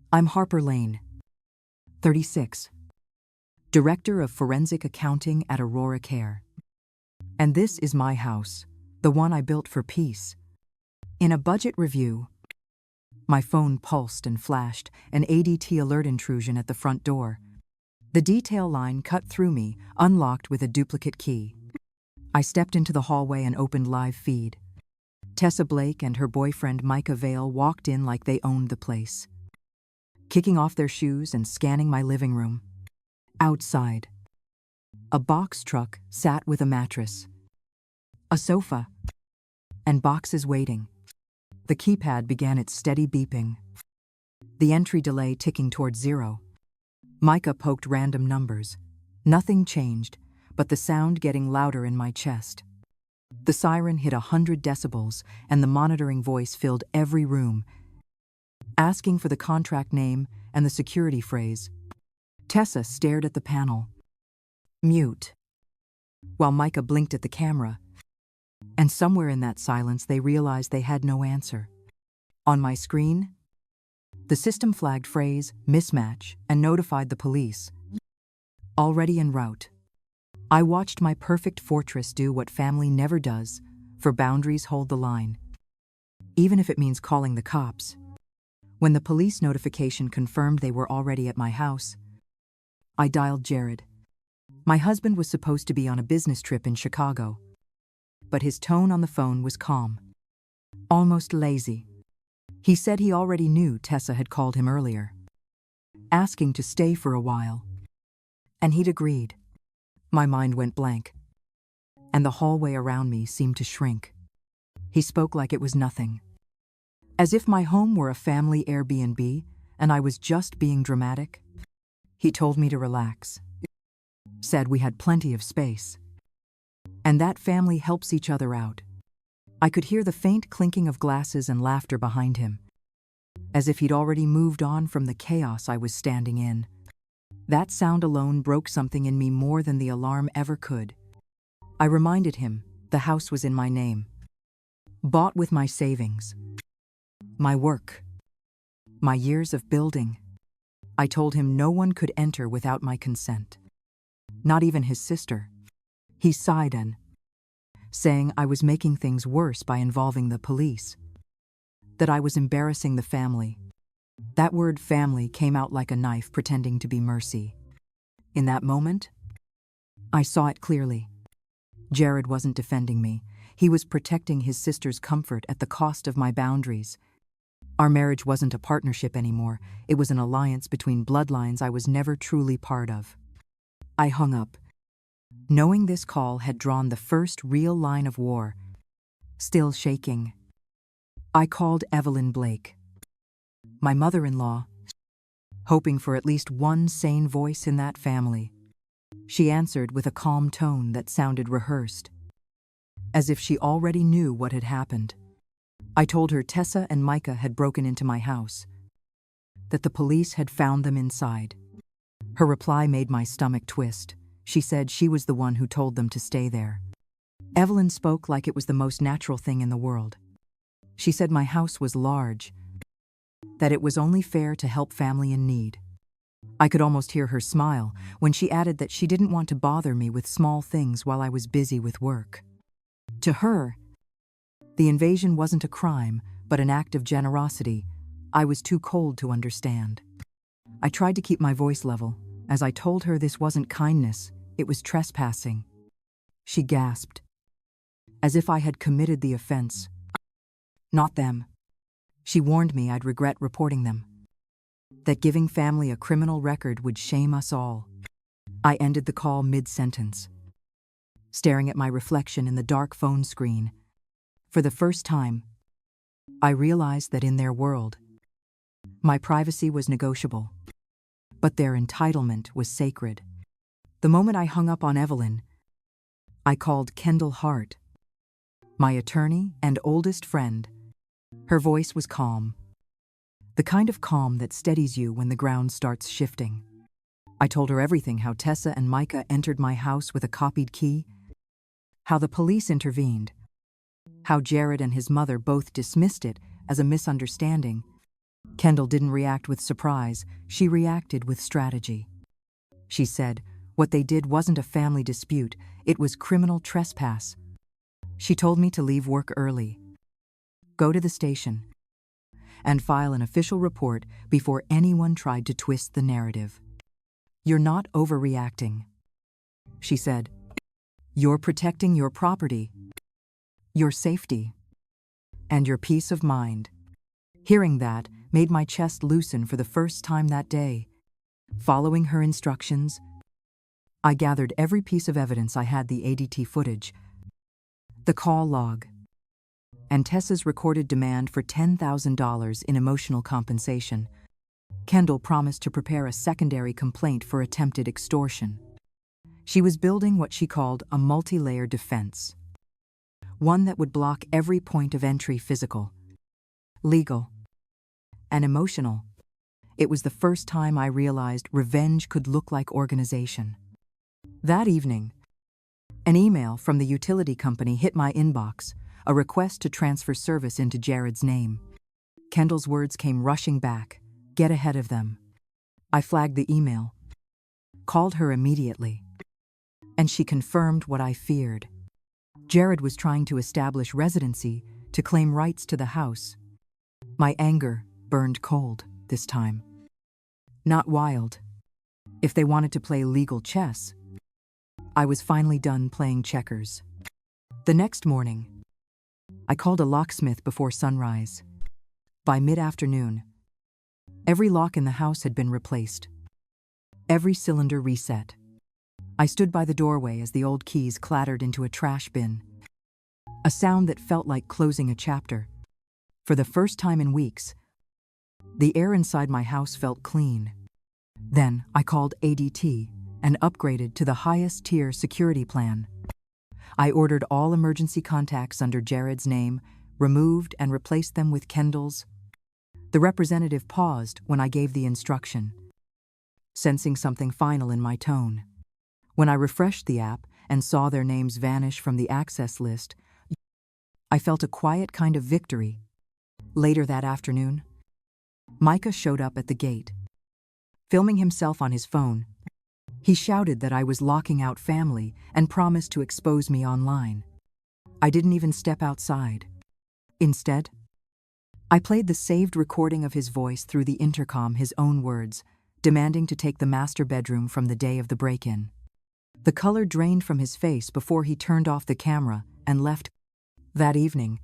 I'm Harper Lane, 36, Director of Forensic Accounting at Aurora Care. And this is my house, the one I built for peace. In a budget review, my phone pulsed and flashed, an ADT alert intrusion at the front door. The detail line cut through me, unlocked with a duplicate key. I stepped into the hallway and opened live feed. Tessa Blake and her boyfriend Micah Vale walked in like they owned the place, kicking off their shoes and scanning my living room. Outside, a box truck sat with a mattress, a sofa, and boxes waiting. The keypad began its steady beeping, the entry delay ticking towards 0. Micah poked random numbers. Nothing changed, but the sound getting louder in my chest. The siren hit 100 decibels, and the monitoring voice filled every room, asking for the contract name and the security phrase. Tessa stared at the panel, mute, while Micah blinked at the camera, and somewhere in that silence they realized they had no answer. On my screen, the system flagged phrase, mismatch, and notified the police. Already en route, I watched my perfect fortress do what family never does, for boundaries hold the line, even if it means calling the cops. When the police notification confirmed they were already at my house, I dialed Jared. My husband was supposed to be on a business trip in Chicago, but his tone on the phone was calm, almost lazy. He said he already knew Tessa had called him earlier, asking to stay for a while, and he'd agreed. My mind went blank, and the hallway around me seemed to shrink. He spoke like it was nothing, as if my home were a family Airbnb and I was just being dramatic. He told me to relax, said we had plenty of space, and that family helps each other out. I could hear the faint clinking of glasses and laughter behind him, as if he'd already moved on from the chaos I was standing in. That sound alone broke something in me more than the alarm ever could. I reminded him the house was in my name, bought with my savings, my work, my years of building. I told him no one could enter without my consent, not even his sister. He sighed and, saying I was making things worse by involving the police, that I was embarrassing the family. That word family came out like a knife pretending to be mercy. In that moment, I saw it clearly. Jared wasn't defending me. He was protecting his sister's comfort at the cost of my boundaries. Our marriage wasn't a partnership anymore. It was an alliance between bloodlines I was never truly part of. I hung up, knowing this call had drawn the first real line of war. Still shaking, I called Evelyn Blake, my mother-in-law, hoping for at least one sane voice in that family. She answered with a calm tone that sounded rehearsed, as if she already knew what had happened. I told her Tessa and Micah had broken into my house, that the police had found them inside. Her reply made my stomach twist. She said she was the one who told them to stay there. Evelyn spoke like it was the most natural thing in the world. She said my house was large, that it was only fair to help family in need. I could almost hear her smile when she added that she didn't want to bother me with small things while I was busy with work. To her, the invasion wasn't a crime, but an act of generosity. I was too cold to understand. I tried to keep my voice level, as I told her this wasn't kindness, it was trespassing. She gasped, as if I had committed the offense. Not them. She warned me I'd regret reporting them, that giving family a criminal record would shame us all. I ended the call mid-sentence, staring at my reflection in the dark phone screen. For the first time, I realized that in their world, my privacy was negotiable, but their entitlement was sacred. The moment I hung up on Evelyn, I called Kendall Hart, my attorney and oldest friend. Her voice was calm, the kind of calm that steadies you when the ground starts shifting. I told her everything: how Tessa and Micah entered my house with a copied key, how the police intervened, how Jared and his mother both dismissed it as a misunderstanding, Kendall didn't react with surprise, she reacted with strategy. She said, what they did wasn't a family dispute, it was criminal trespass. She told me to leave work early, go to the station, and file an official report before anyone tried to twist the narrative. You're not overreacting, she said. You're protecting your property, your safety, and your peace of mind. Hearing that made my chest loosen for the first time that day. Following her instructions, I gathered every piece of evidence. I had the ADT footage, the call log, and Tessa's recorded demand for $10,000 in emotional compensation. Kendall promised to prepare a secondary complaint for attempted extortion. She was building what she called a multi-layer defense, one that would block every point of entry: physical, legal, and emotional. It was the first time I realized revenge could look like organization. That evening, an email from the utility company hit my inbox, a request to transfer service into Jared's name. Kendall's words came rushing back, "Get ahead of them." I flagged the email, called her immediately, and she confirmed what I feared. Jared was trying to establish residency to claim rights to the house. My anger burned cold this time. Not wild. If they wanted to play legal chess, I was finally done playing checkers. The next morning, I called a locksmith before sunrise. By mid-afternoon, every lock in the house had been replaced, every cylinder reset. I stood by the doorway as the old keys clattered into a trash bin, a sound that felt like closing a chapter. For the first time in weeks, the air inside my house felt clean. Then I called ADT and upgraded to the highest tier security plan. I ordered all emergency contacts under Jared's name, removed and replaced them with Kendall's. The representative paused when I gave the instruction, sensing something final in my tone. When I refreshed the app and saw their names vanish from the access list, I felt a quiet kind of victory. Later that afternoon, Micah showed up at the gate, filming himself on his phone. He shouted that I was locking out family and promised to expose me online. I didn't even step outside. Instead, I played the saved recording of his voice through the intercom, his own words, demanding to take the master bedroom from the day of the break-in. The color drained from his face before he turned off the camera and left. That evening,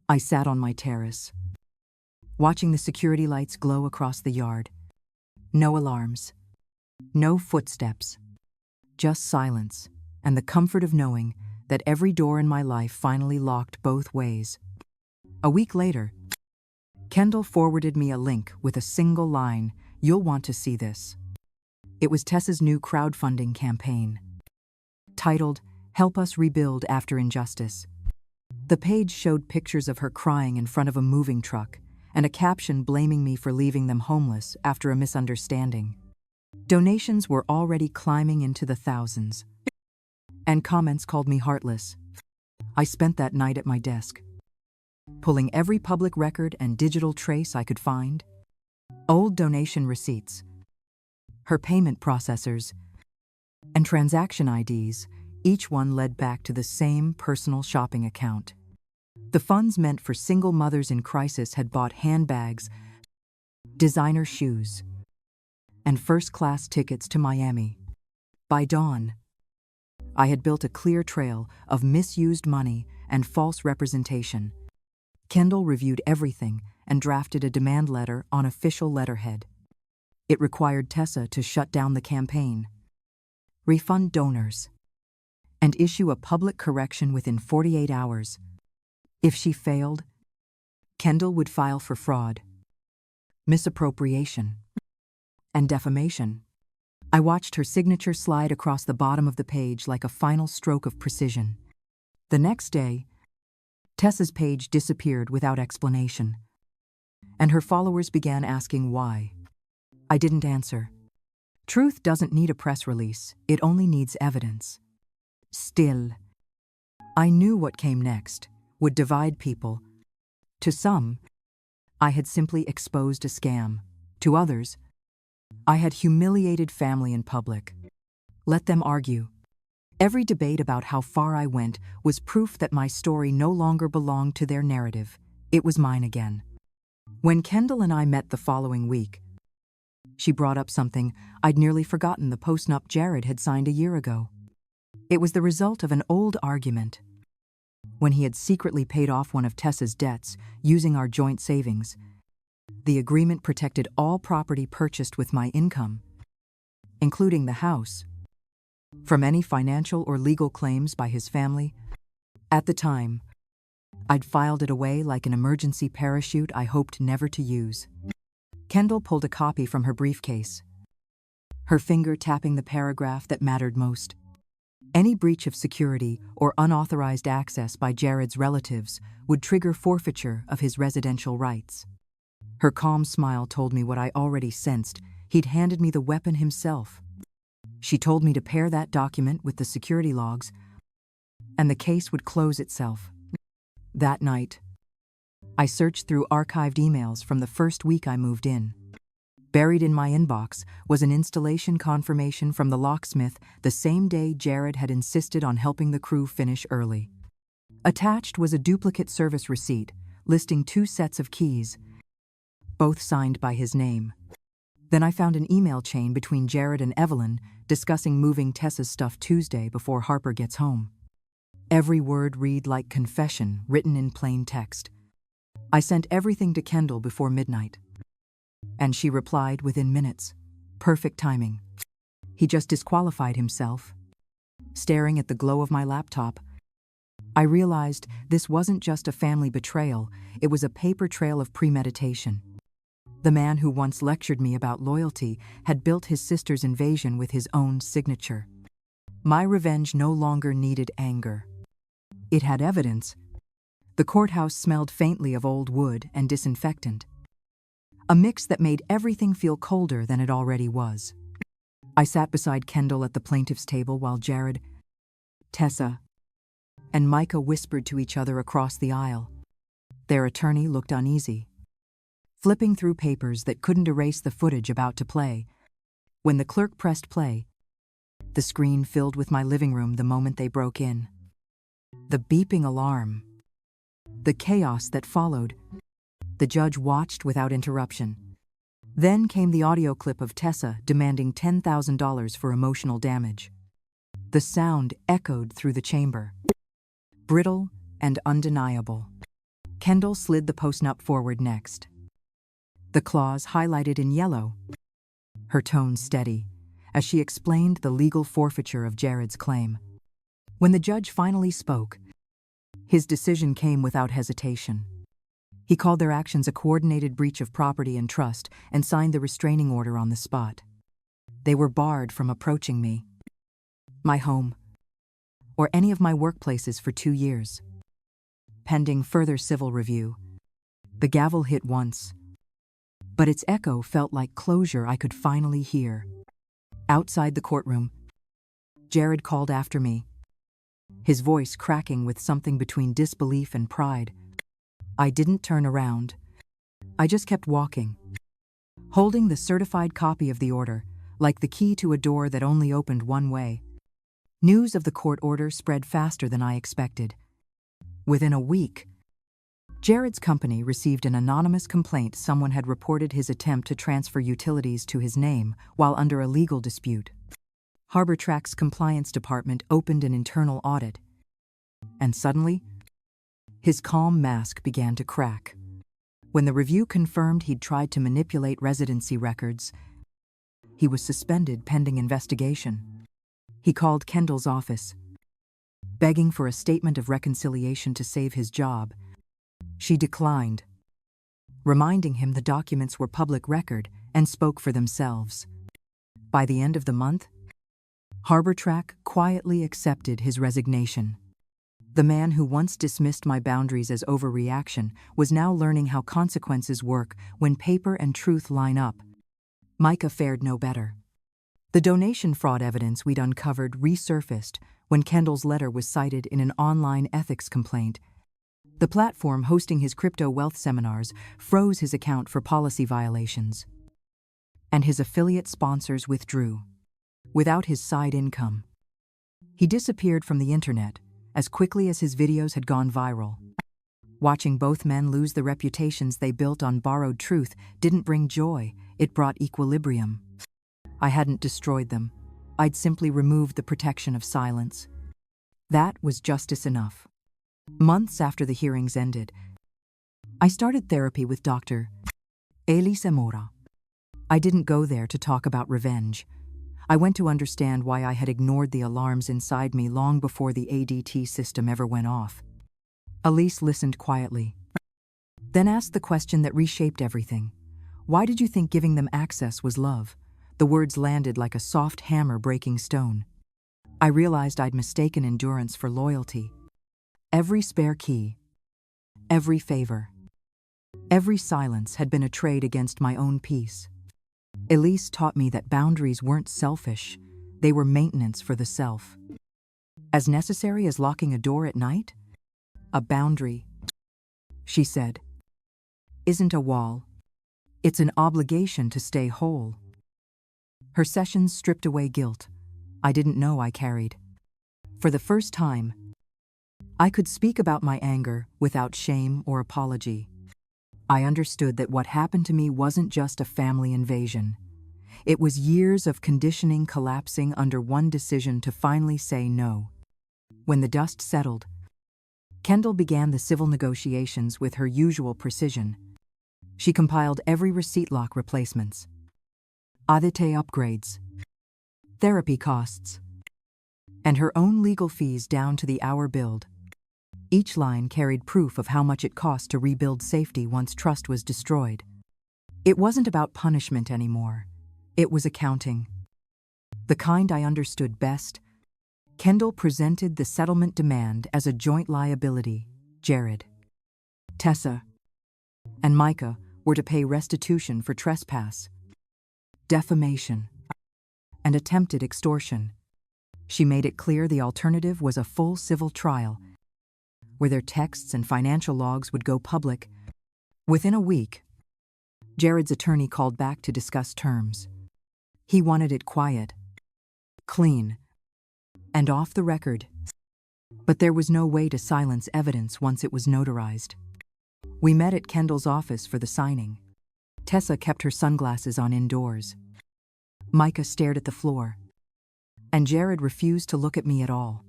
I sat on my terrace, watching the security lights glow across the yard. No alarms, no footsteps, just silence and the comfort of knowing that every door in my life finally locked both ways. A week later, Kendall forwarded me a link with a single line, "You'll want to see this." It was Tessa's new crowdfunding campaign, titled, "Help Us Rebuild After Injustice." The page showed pictures of her crying in front of a moving truck and a caption blaming me for leaving them homeless after a misunderstanding. Donations were already climbing into the thousands, and comments called me heartless. I spent that night at my desk, pulling every public record and digital trace I could find. Old donation receipts, her payment processors, and transaction IDs, each one led back to the same personal shopping account. The funds meant for single mothers in crisis had bought handbags, designer shoes, and first-class tickets to Miami. By dawn, I had built a clear trail of misused money and false representation. Kendall reviewed everything and drafted a demand letter on official letterhead. It required Tessa to shut down the campaign, refund donors, and issue a public correction within 48 hours. If she failed, Kendall would file for fraud, misappropriation, and defamation. I watched her signature slide across the bottom of the page like a final stroke of precision. The next day, Tessa's page disappeared without explanation, and her followers began asking why. I didn't answer. Truth doesn't need a press release, it only needs evidence. Still, I knew what came next would divide people. To some, I had simply exposed a scam. To others, I had humiliated family in public. Let them argue. Every debate about how far I went was proof that my story no longer belonged to their narrative. It was mine again. When Kendall and I met the following week, she brought up something I'd nearly forgotten: the postnup Jared had signed a year ago. It was the result of an old argument. When he had secretly paid off one of Tessa's debts using our joint savings, the agreement protected all property purchased with my income, including the house, from any financial or legal claims by his family. At the time, I'd filed it away like an emergency parachute I hoped never to use. Kendall pulled a copy from her briefcase, her finger tapping the paragraph that mattered most. Any breach of security or unauthorized access by Jared's relatives would trigger forfeiture of his residential rights. Her calm smile told me what I already sensed: he'd handed me the weapon himself. She told me to pair that document with the security logs, and the case would close itself. That night, I searched through archived emails from the first week I moved in. Buried in my inbox was an installation confirmation from the locksmith the same day Jared had insisted on helping the crew finish early. Attached was a duplicate service receipt listing 2 sets of keys, both signed by his name. Then I found an email chain between Jared and Evelyn discussing moving Tessa's stuff Tuesday before Harper gets home. Every word read like confession written in plain text. I sent everything to Kendall before midnight, and she replied within minutes. Perfect timing. He just disqualified himself. Staring at the glow of my laptop, I realized this wasn't just a family betrayal, it was a paper trail of premeditation. The man who once lectured me about loyalty had built his sister's invasion with his own signature. My revenge no longer needed anger. It had evidence. The courthouse smelled faintly of old wood and disinfectant, a mix that made everything feel colder than it already was. I sat beside Kendall at the plaintiff's table while Jared, Tessa, and Micah whispered to each other across the aisle. Their attorney looked uneasy, flipping through papers that couldn't erase the footage about to play. When the clerk pressed play, the screen filled with my living room the moment they broke in. The beeping alarm, the chaos that followed. The judge watched without interruption. Then came the audio clip of Tessa demanding $10,000 for emotional damage. The sound echoed through the chamber, brittle and undeniable. Kendall slid the postnup forward next, the clause highlighted in yellow, her tone steady, as she explained the legal forfeiture of Jared's claim. When the judge finally spoke, his decision came without hesitation. He called their actions a coordinated breach of property and trust and signed the restraining order on the spot. They were barred from approaching me, my home, or any of my workplaces for 2 years. Pending further civil review, the gavel hit once, but its echo felt like closure I could finally hear. Outside the courtroom, Jared called after me, his voice cracking with something between disbelief and pride. I didn't turn around. I just kept walking, holding the certified copy of the order, like the key to a door that only opened one way. News of the court order spread faster than I expected. Within a week, Jared's company received an anonymous complaint someone had reported his attempt to transfer utilities to his name while under a legal dispute. Harper Track's compliance department opened an internal audit, and suddenly, his calm mask began to crack. When the review confirmed he'd tried to manipulate residency records, he was suspended pending investigation. He called Kendall's office, begging for a statement of reconciliation to save his job. She declined, reminding him the documents were public record and spoke for themselves. By the end of the month, Harper Track quietly accepted his resignation. The man who once dismissed my boundaries as overreaction was now learning how consequences work when paper and truth line up. Micah fared no better. The donation fraud evidence we'd uncovered resurfaced when Kendall's letter was cited in an online ethics complaint. The platform hosting his crypto wealth seminars froze his account for policy violations. And his affiliate sponsors withdrew, without his side income. He disappeared from the internet as quickly as his videos had gone viral. Watching both men lose the reputations they built on borrowed truth didn't bring joy, it brought equilibrium. I hadn't destroyed them. I'd simply removed the protection of silence. That was justice enough. Months after the hearings ended, I started therapy with Dr. Elis. I didn't go there to talk about revenge. I went to understand why I had ignored the alarms inside me long before the ADT system ever went off. Elise listened quietly, then asked the question that reshaped everything. Why did you think giving them access was love? The words landed like a soft hammer breaking stone. I realized I'd mistaken endurance for loyalty. Every spare key, every favor, every silence had been a trade against my own peace. Elise taught me that boundaries weren't selfish, they were maintenance for the self. As necessary as locking a door at night? A boundary, she said, isn't a wall. It's an obligation to stay whole. Her sessions stripped away guilt I didn't know I carried. For the first time, I could speak about my anger without shame or apology. I understood that what happened to me wasn't just a family invasion. It was years of conditioning collapsing under one decision to finally say no. When the dust settled, Kendall began the civil negotiations with her usual precision. She compiled every receipt lock replacements, ADT upgrades, therapy costs, and her own legal fees down to the hour billed. Each line carried proof of how much it cost to rebuild safety once trust was destroyed. It wasn't about punishment anymore. It was accounting. The kind I understood best. Kendall presented the settlement demand as a joint liability. Jared, Tessa, and Micah were to pay restitution for trespass, defamation, and attempted extortion. She made it clear the alternative was a full civil trial, where their texts and financial logs would go public. Within a week, Jared's attorney called back to discuss terms. He wanted it quiet, clean, and off the record. But there was no way to silence evidence once it was notarized. We met at Kendall's office for the signing. Tessa kept her sunglasses on indoors. Micah stared at the floor, and Jared refused to look at me at all.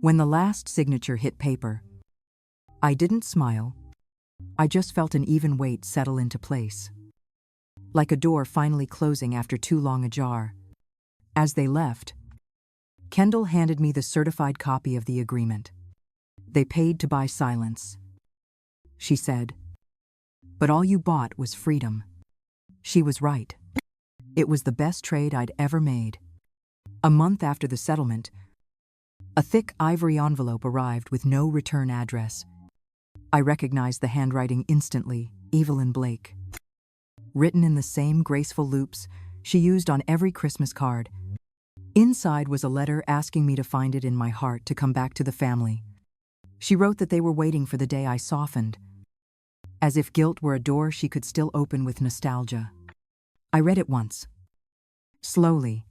When the last signature hit paper, I didn't smile. I just felt an even weight settle into place, like a door finally closing after too long ajar. As they left, Kendall handed me the certified copy of the agreement. They paid to buy silence, she said. But all you bought was freedom. She was right. It was the best trade I'd ever made. A month after the settlement, a thick ivory envelope arrived with no return address. I recognized the handwriting instantly, Evelyn Blake. Written in the same graceful loops she used on every Christmas card. Inside was a letter asking me to find it in my heart to come back to the family. She wrote that they were waiting for the day I softened, as if guilt were a door she could still open with nostalgia. I read it once, slowly,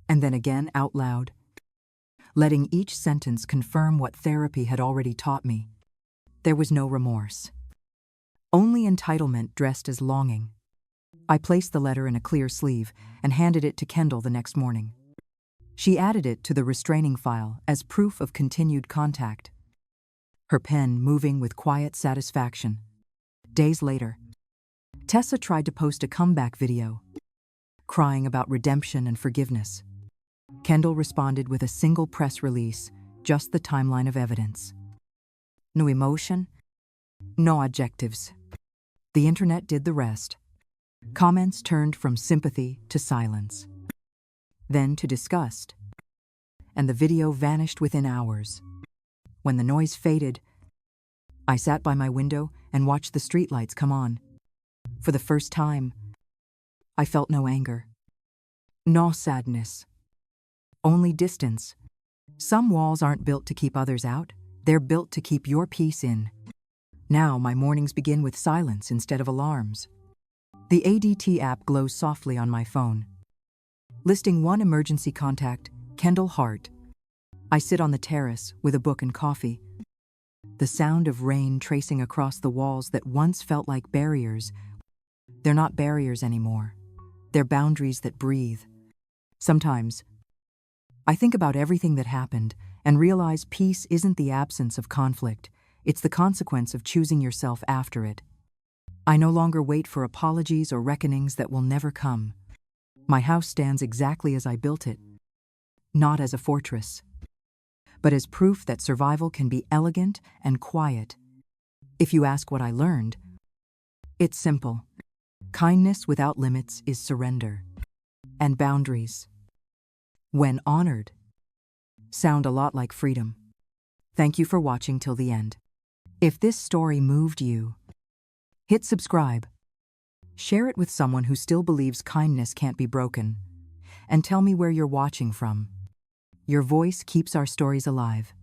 and then again out loud, letting each sentence confirm what therapy had already taught me. There was no remorse, only entitlement dressed as longing. I placed the letter in a clear sleeve and handed it to Kendall the next morning. She added it to the restraining file as proof of continued contact, her pen moving with quiet satisfaction. Days later, Tessa tried to post a comeback video, crying about redemption and forgiveness. Kendall responded with a single press release, just the timeline of evidence. No emotion, no adjectives. The internet did the rest. Comments turned from sympathy to silence, then to disgust, and the video vanished within hours. When the noise faded, I sat by my window and watched the streetlights come on. For the first time, I felt no anger, no sadness, only distance. Some walls aren't built to keep others out, They're built to keep your peace in. Now my mornings begin with silence instead of alarms. The ADT app glows softly on my phone, listing one emergency contact, Kendall Hart. I sit on the terrace with a book and coffee. The sound of rain tracing across the walls that once felt like barriers. They're not barriers anymore. They're boundaries that breathe. Sometimes, I think about everything that happened and realize peace isn't the absence of conflict, it's the consequence of choosing yourself after it. I no longer wait for apologies or reckonings that will never come. My house stands exactly as I built it, not as a fortress, but as proof that survival can be elegant and quiet. If you ask what I learned, it's simple. Kindness without limits is surrender. And boundaries, when honored, sound a lot like freedom. Thank you for watching till the end. If this story moved you, hit subscribe. Share it with someone who still believes kindness can't be broken. And tell me where you're watching from. Your voice keeps our stories alive.